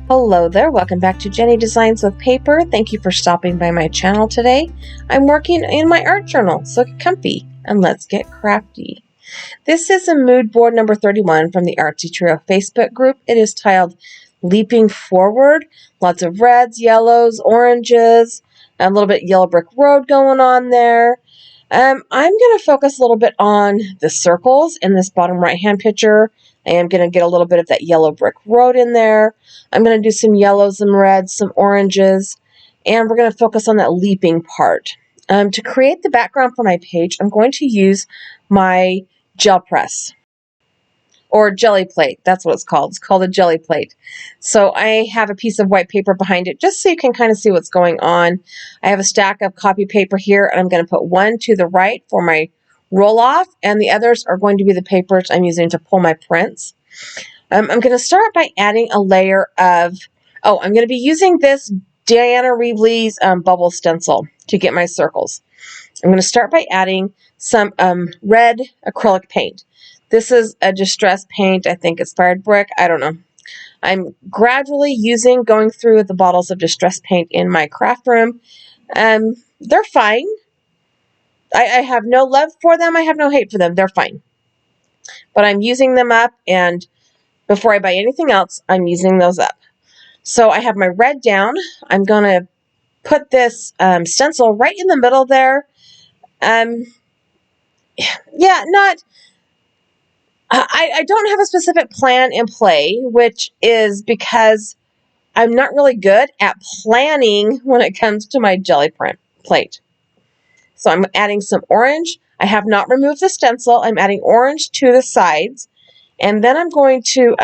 Hello there, welcome back to Jennie Designs with Paper. Thank you for stopping by my channel today. I'm working in my art journal, so get comfy and let's get crafty. This is a mood board number 31 from the Artsy Trio Facebook group. It is titled Leaping Forward. Lots of reds, yellows, oranges, a little bit yellow brick road going on there. I'm going to focus a little bit on the circles in this bottom right hand picture. I am going to get a little bit of that yellow brick road in there. I'm going to do some yellows, some reds, some oranges, and we're going to focus on that leaping part. To create the background for my page, I'm going to use my gel press or jelly plate. That's what it's called. It's called a jelly plate. So I have a piece of white paper behind it just so you can kind of see what's going on. I have a stack of copy paper here, and I'm going to put one to the right for my roll off, and the others are going to be the papers I'm using to pull my prints. I'm going to start by adding a layer of, I'm going to be using this Diana Reevely's bubble stencil to get my circles. I'm going to start by adding some red acrylic paint. This is a distress paint. I think it's fired brick. I don't know. I'm gradually going through the bottles of distress paint in my craft room. They're fine. I have no love for them. I have no hate for them. They're fine. But I'm using them up, and before I buy anything else, I'm using those up. So I have my red down. I'm going to put this stencil right in the middle there. I don't have a specific plan in play, which is because I'm not really good at planning when it comes to my jelly print plate. So I'm adding some orange. I have not removed the stencil. I'm adding orange to the sides. And then I'm going to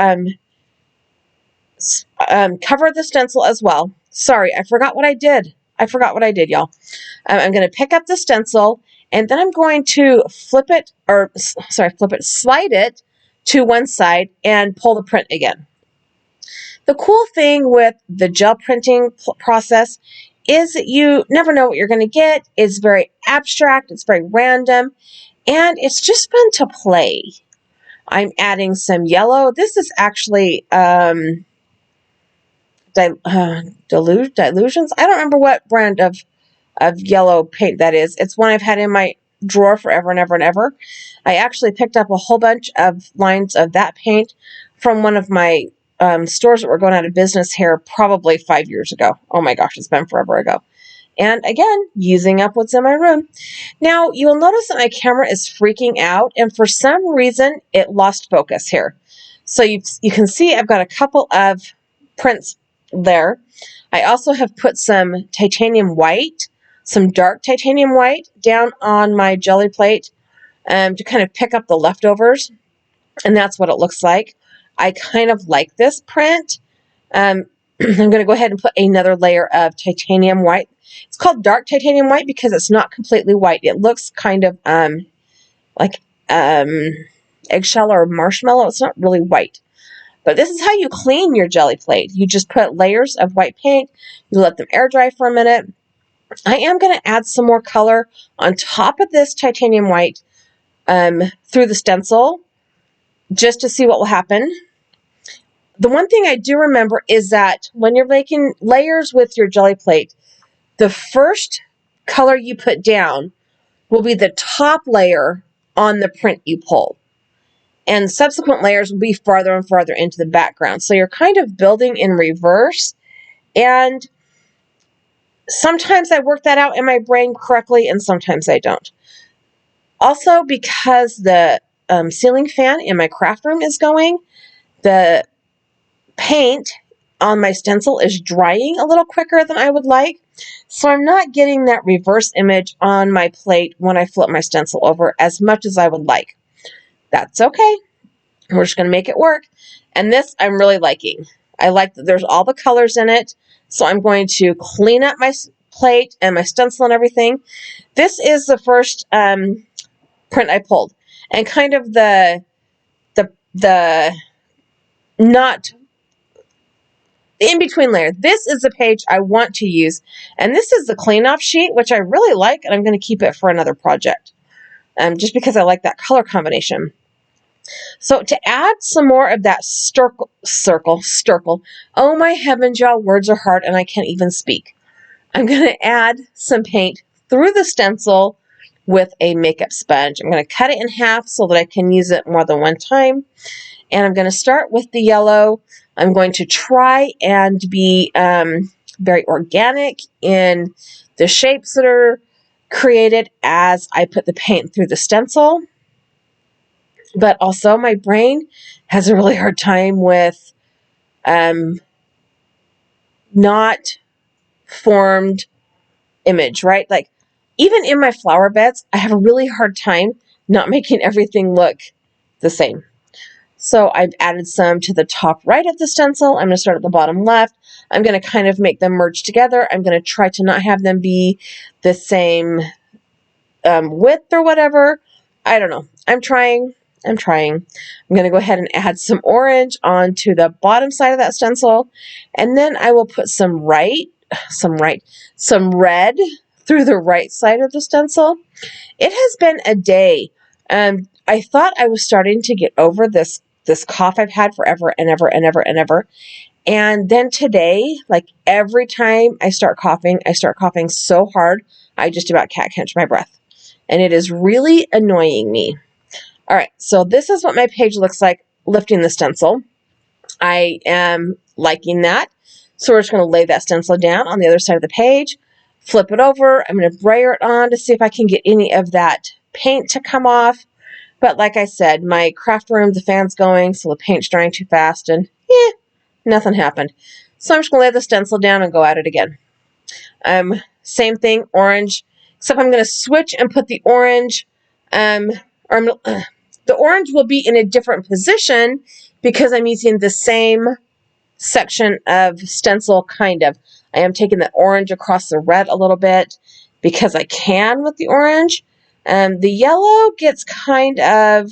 cover the stencil as well. Sorry, I forgot what I did. Y'all. I'm going to pick up the stencil, and then I'm going to slide it to one side and pull the print again. The cool thing with the gel printing process is that you never know what you're going to get. It's very abstract, it's very random, and it's just fun to play. I'm adding some yellow. This is actually Delusions. I don't remember what brand of yellow paint that is. It's one I've had in my drawer forever and ever and ever. I actually picked up a whole bunch of lines of that paint from one of my stores that were going out of business here probably 5 years ago. Oh my gosh, it's been forever ago. And again, using up what's in my room. Now, you'll notice that my camera is freaking out, and for some reason, it lost focus here. So you can see I've got a couple of prints there. I also have put some titanium white, some dark titanium white down on my jelly plate to kind of pick up the leftovers, and that's what it looks like. I kind of like this print. I'm going to go ahead and put another layer of titanium white. It's called dark titanium white because it's not completely white. It looks kind of like eggshell or marshmallow. It's not really white. But this is how you clean your jelly plate. You just put layers of white paint. You let them air dry for a minute. I am going to add some more color on top of this titanium white through the stencil just to see what will happen. The one thing I do remember is that when you're making layers with your jelly plate, the first color you put down will be the top layer on the print you pull. And subsequent layers will be farther and farther into the background. So you're kind of building in reverse. And sometimes I work that out in my brain correctly, and sometimes I don't. Also, because the ceiling fan in my craft room is going, the paint on my stencil is drying a little quicker than I would like. So I'm not getting that reverse image on my plate when I flip my stencil over as much as I would like. That's okay. We're just going to make it work. And this I'm really liking. I like that there's all the colors in it. So I'm going to clean up my plate and my stencil and everything. This is the first print I pulled. And kind of the not in-between layer. This is the page I want to use. And this is the clean-off sheet, which I really like. And I'm going to keep it for another project. Just because I like that color combination. So to add some more of that circle, oh my heavens, y'all, words are hard and I can't even speak. I'm going to add some paint through the stencil with a makeup sponge. I'm going to cut it in half so that I can use it more than one time. And I'm going to start with the yellow. I'm going to try and be very organic in the shapes that are created as I put the paint through the stencil. But also my brain has a really hard time with not formed image, right? Like even in my flower beds, I have a really hard time not making everything look the same. So I've added some to the top right of the stencil. I'm going to start at the bottom left. I'm going to kind of make them merge together. I'm going to try to not have them be the same width or whatever. I don't know. I'm trying. I'm going to go ahead and add some orange onto the bottom side of that stencil. And then I will put some red through the right side of the stencil. It has been a day. I thought I was starting to get over this cough I've had forever and ever and ever and ever. And then today, like every time I start coughing so hard, I just about can't catch my breath. And it is really annoying me. All right, so this is what my page looks like lifting the stencil. I am liking that. So we're just going to lay that stencil down on the other side of the page, flip it over. I'm going to brayer it on to see if I can get any of that paint to come off. But like I said, my craft room, the fan's going, so the paint's drying too fast, and nothing happened. So I'm just going to lay the stencil down and go at it again. Same thing, orange, except I'm going to switch and put the orange, the orange will be in a different position because I'm using the same section of stencil, kind of. I am taking the orange across the red a little bit because I can with the orange. The yellow gets kind of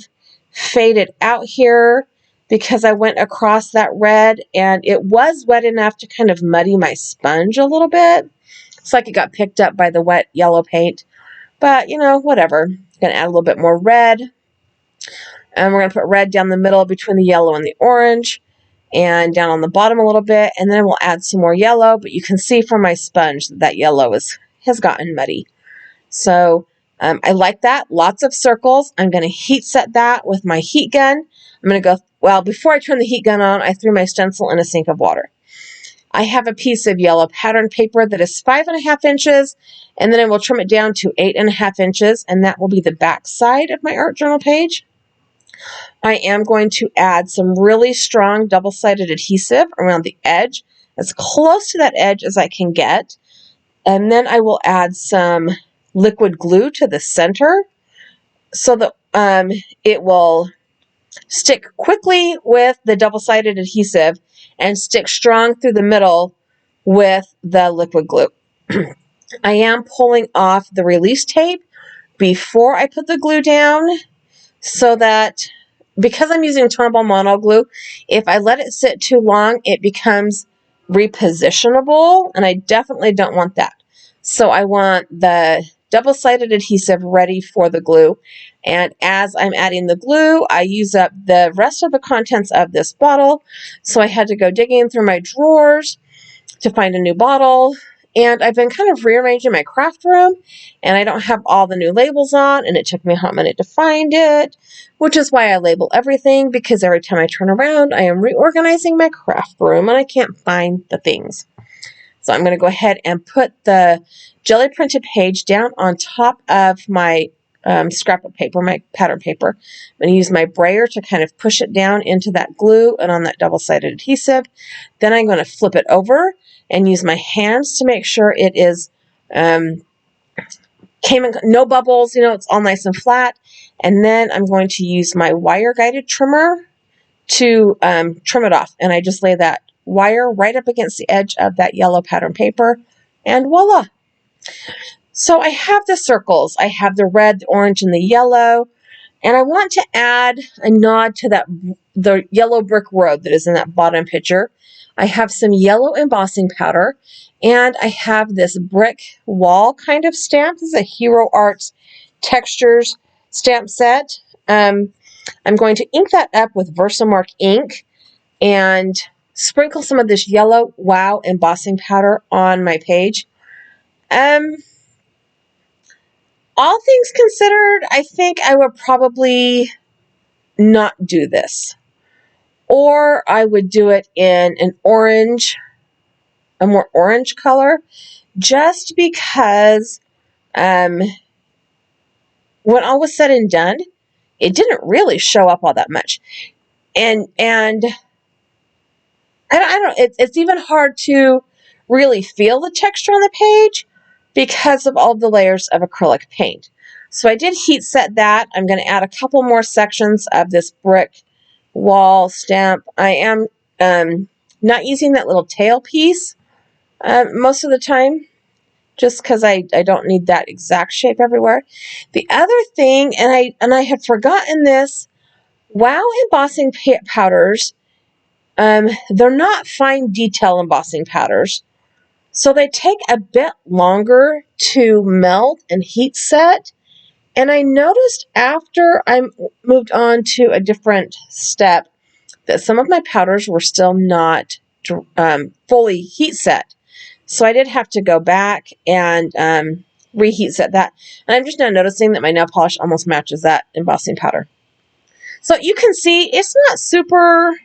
faded out here because I went across that red and it was wet enough to kind of muddy my sponge a little bit. It's like it got picked up by the wet yellow paint. But, you know, whatever. I'm going to add a little bit more red. And we're going to put red down the middle between the yellow and the orange. And down on the bottom a little bit. And then we'll add some more yellow. But you can see from my sponge that yellow has gotten muddy. So I like that. Lots of circles. I'm going to heat set that with my heat gun. I'm going to go, well, before I turn the heat gun on, I threw my stencil in a sink of water. I have a piece of yellow pattern paper that is 5.5 inches, and then I will trim it down to 8.5 inches, and that will be the back side of my art journal page. I am going to add some really strong double-sided adhesive around the edge, as close to that edge as I can get, and then I will add some liquid glue to the center so that it will stick quickly with the double-sided adhesive and stick strong through the middle with the liquid glue. I am pulling off the release tape before I put the glue down so that, because I'm using tonable mono glue, if I let it sit too long, it becomes repositionable, and I definitely don't want that. So I want the double-sided adhesive ready for the glue. And as I'm adding the glue, I use up the rest of the contents of this bottle. So I had to go digging through my drawers to find a new bottle. And I've been kind of rearranging my craft room, and I don't have all the new labels on, and it took me a hot minute to find it, which is why I label everything, because every time I turn around, I am reorganizing my craft room, and I can't find the things. So I'm going to go ahead and put the jelly printed page down on top of my scrapbook paper, my pattern paper. I'm going to use my brayer to kind of push it down into that glue and on that double-sided adhesive. Then I'm going to flip it over and use my hands to make sure it is no bubbles, it's all nice and flat. And then I'm going to use my wire guided trimmer to trim it off. And I just lay that wire right up against the edge of that yellow pattern paper, and voila. So I have the circles. I have the red, the orange, and the yellow. And I want to add a nod to the yellow brick road that is in that bottom picture. I have some yellow embossing powder, and I have this brick wall kind of stamp. This is a Hero Arts Textures stamp set. I'm going to ink that up with Versamark ink and sprinkle some of this yellow Wow embossing powder on my page. All things considered, I think I would probably not do this. Or I would do it in an orange, a more orange color, just because when all was said and done, it didn't really show up all that much. And I don't know, it's even hard to really feel the texture on the page because of all the layers of acrylic paint. So I did heat set that. I'm going to add a couple more sections of this brick wall stamp. I am not using that little tail piece most of the time, just because I don't need that exact shape everywhere. The other thing, and I had forgotten this, Wow embossing powders, they're not fine detail embossing powders, so they take a bit longer to melt and heat set. And I noticed after I moved on to a different step that some of my powders were still not fully heat set. So I did have to go back and reheat set that. And I'm just now noticing that my nail polish almost matches that embossing powder. So you can see it's not super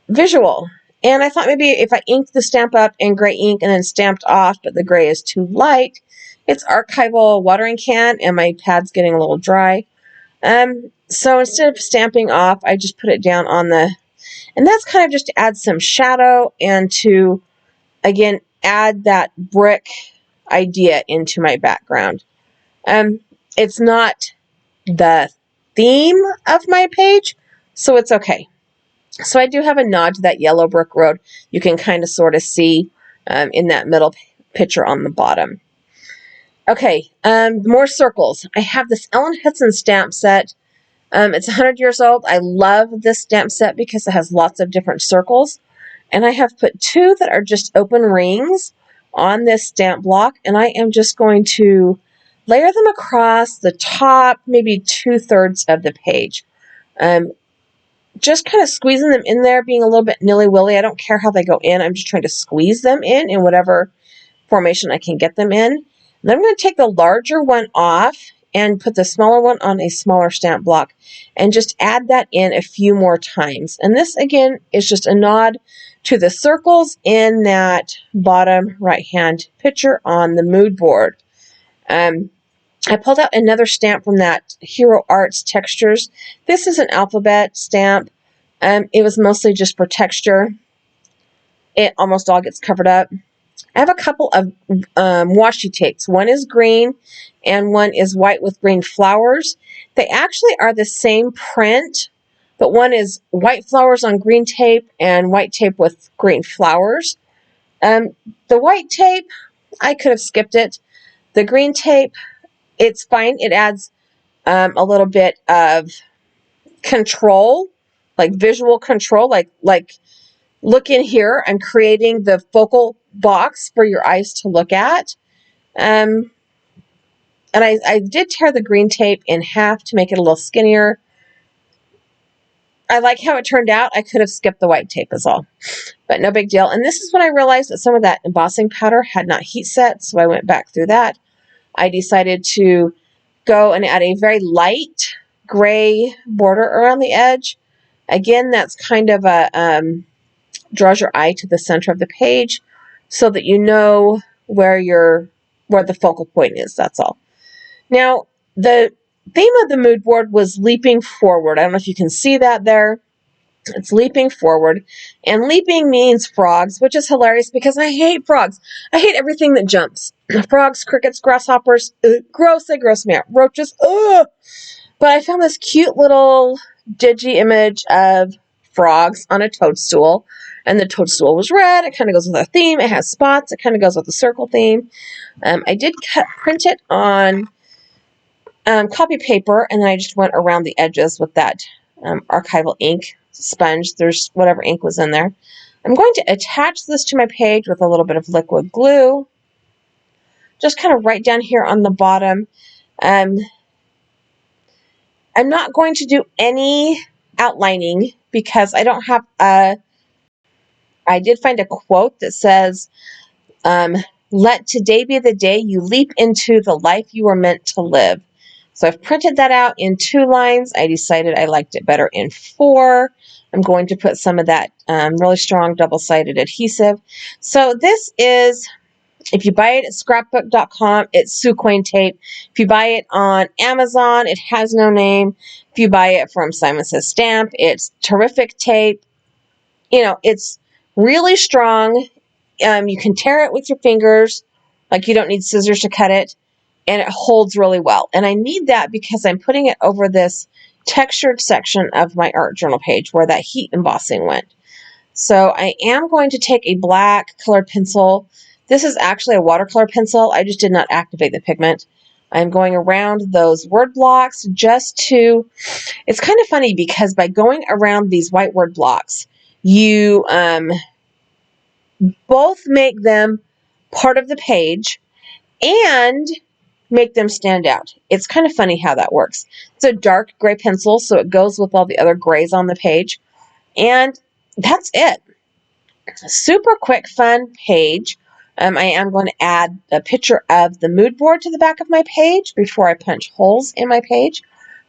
visual. And I thought maybe if I inked the stamp up in gray ink and then stamped off, but the gray is too light, it's archival watering can and my pad's getting a little dry. So instead of stamping off, I just put it down on the, and that's kind of just to add some shadow and to, again, add that brick idea into my background. It's not the theme of my page, so it's okay. So I do have a nod to that yellow brick road. You can kind of sort of see in that middle picture on the bottom. Okay, more circles. I have this Ellen Hudson stamp set. It's 100 years old. I love this stamp set because it has lots of different circles. And I have put 2 that are just open rings on this stamp block. And I am just going to layer them across the top, maybe 2/3 of the page. Just kind of squeezing them in there, being a little bit nilly-willy. I don't care how they go in. I'm just trying to squeeze them in whatever formation I can get them in. Then I'm going to take the larger one off and put the smaller one on a smaller stamp block and just add that in a few more times. And this, again, is just a nod to the circles in that bottom right-hand picture on the mood board. I pulled out another stamp from that Hero Arts Textures. This is an alphabet stamp. It was mostly just for texture. It almost all gets covered up. I have a couple of washi tapes. One is green and one is white with green flowers. They actually are the same print, but one is white flowers on green tape and white tape with green flowers. The white tape, I could have skipped it. The green tape, it's fine. It adds a little bit of control, like visual control, like look in here. I'm creating the focal box for your eyes to look at. And I did tear the green tape in half to make it a little skinnier. I like how it turned out. I could have skipped the white tape is all, but no big deal. And this is when I realized that some of that embossing powder had not heat set, so I went back through that. I decided to go and add a very light gray border around the edge. Again, that's kind of a draws your eye to the center of the page so that you know where the focal point is. That's all. Now, the theme of the mood board was leaping forward. I don't know if you can see that there. It's leaping forward. And leaping means frogs, which is hilarious because I hate frogs. I hate everything that jumps. Frogs, crickets, grasshoppers, gross, they gross me out. Roaches, ugh. But I found this cute little digi image of frogs on a toadstool. And the toadstool was red. It kind of goes with our theme. It has spots. It kind of goes with the circle theme. I did print it on copy paper, and then I just went around the edges with that archival ink sponge. There's whatever ink was in there. I'm going to attach this to my page with a little bit of liquid glue. Just kind of right down here on the bottom. I'm not going to do any outlining because I don't have I did find a quote that says, let today be the day you leap into the life you were meant to live. So I've printed that out in 2 lines. I decided I liked it better in 4. I'm going to put some of that really strong double-sided adhesive. So this is, if you buy it at scrapbook.com, it's Suquain tape. If you buy it on Amazon, it has no name. If you buy it from Simon Says Stamp, it's terrific tape. You know, it's really strong. You can tear it with your fingers, like you don't need scissors to cut it, and it holds really well. And I need that because I'm putting it over this textured section of my art journal page where that heat embossing went. So I am going to take a black colored pencil. This is actually a watercolor pencil. I just did not activate the pigment. I'm going around those word blocks just to, it's kind of funny because by going around these white word blocks, you both make them part of the page and make them stand out. It's kind of funny how that works. It's a dark gray pencil, so it goes with all the other grays on the page. And that's it. Super quick, fun page. I am going to add a picture of the mood board to the back of my page before I punch holes in my page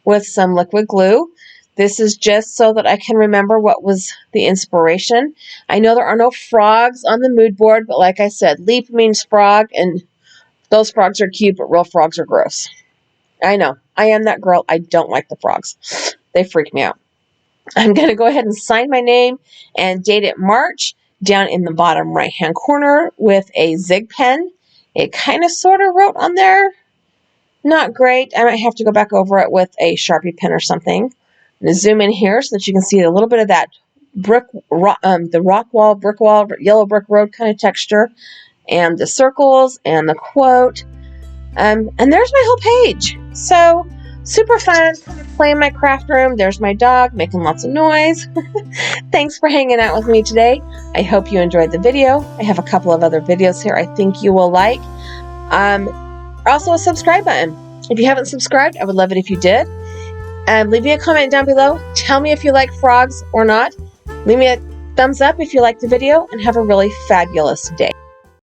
with some liquid glue. This is just so that I can remember what was the inspiration. I know there are no frogs on the mood board, but like I said, leap means frog, and those frogs are cute, but real frogs are gross. I know. I am that girl. I don't like the frogs. They freak me out. I'm going to go ahead and sign my name and date it March down in the bottom right-hand corner with a Zig pen. It kind of sort of wrote on there. Not great. I might have to go back over it with a Sharpie pen or something. I'm going to zoom in here so that you can see a little bit of that the rock wall, brick wall, yellow brick road kind of texture, and the circles and the quote. And there's my whole page. So super fun. Playing my craft room. There's my dog making lots of noise. Thanks for hanging out with me today. I hope you enjoyed the video. I have a couple of other videos here I think you will like. Also a subscribe button. If you haven't subscribed, I would love it if you did. Leave me a comment down below. Tell me if you like frogs or not. Leave me a thumbs up if you liked the video, and have a really fabulous day.